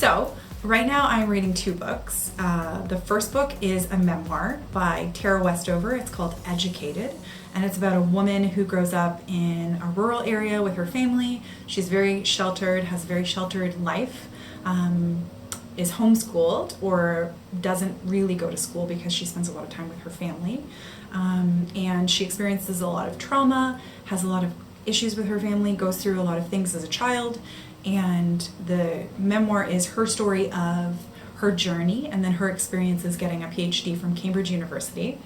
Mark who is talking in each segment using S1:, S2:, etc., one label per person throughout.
S1: So, right now I'm reading two books. The first book is a memoir by Tara Westover. It's called Educated, and it's about a woman who grows up in a rural area with her family. She's very sheltered, has a very sheltered life, is homeschooled or doesn't really go to school because she spends a lot of time with her family. And she experiences a lot of trauma, has a lot of issues with her family, goes through a lot of things as a child. And the memoir is her story of her journey and then her experiences getting a PhD from Cambridge University,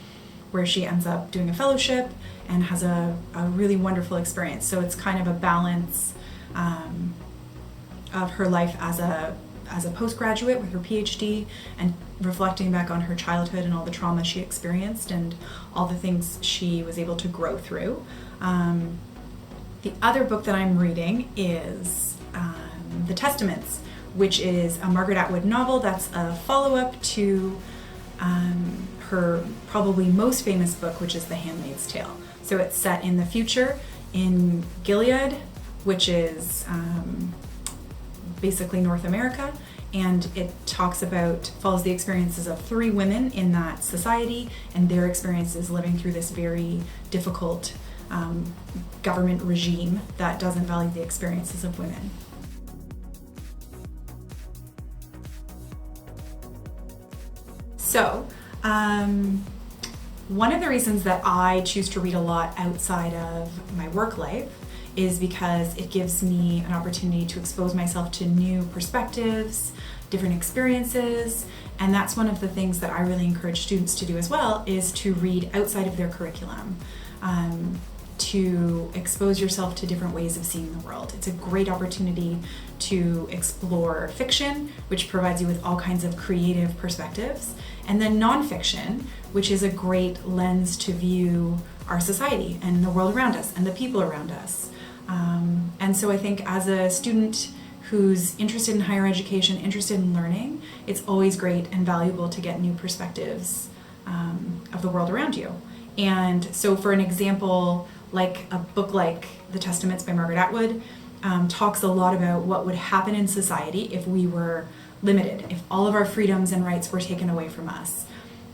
S1: where she ends up doing a fellowship and has a really wonderful experience. So it's kind of a balance of her life as a postgraduate with her PhD and reflecting back on her childhood and all the trauma she experienced and all the things she was able to grow through. The other book that I'm reading is The Testaments, which is a Margaret Atwood novel that's a follow-up to her probably most famous book, which is The Handmaid's Tale. So it's set in the future in Gilead, which is basically North America, and it follows the experiences of three women in that society and their experiences living through this very difficult government regime that doesn't value the experiences of women. So, one of the reasons that I choose to read a lot outside of my work life is because it gives me an opportunity to expose myself to new perspectives, different experiences, and that's one of the things that I really encourage students to do as well, is to read outside of their curriculum, to expose yourself to different ways of seeing the world. It's a great opportunity to explore fiction, which provides you with all kinds of creative perspectives, and then nonfiction, which is a great lens to view our society and the world around us and the people around us. And so I think as a student who's interested in higher education, interested in learning, it's always great and valuable to get new perspectives of the world around you. And so for an example, like a book like The Testaments by Margaret Atwood talks a lot about what would happen in society if we were limited, if all of our freedoms and rights were taken away from us.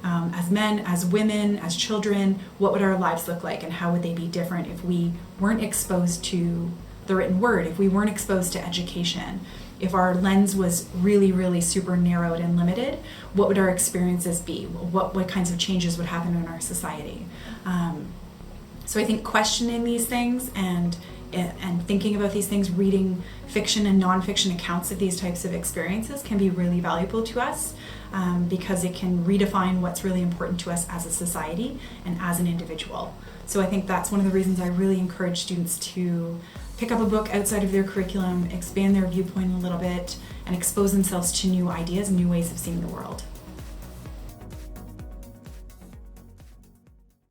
S1: As men, as women, as children, what would our lives look like and how would they be different if we weren't exposed to the written word, if we weren't exposed to education, if our lens was really, really super narrowed and limited, what would our experiences be? What kinds of changes would happen in our society? So I think questioning these things and thinking about these things, reading fiction and nonfiction accounts of these types of experiences can be really valuable to us because it can redefine what's really important to us as a society and as an individual. So I think that's one of the reasons I really encourage students to pick up a book outside of their curriculum, expand their viewpoint a little bit, and expose themselves to new ideas and new ways of seeing the world.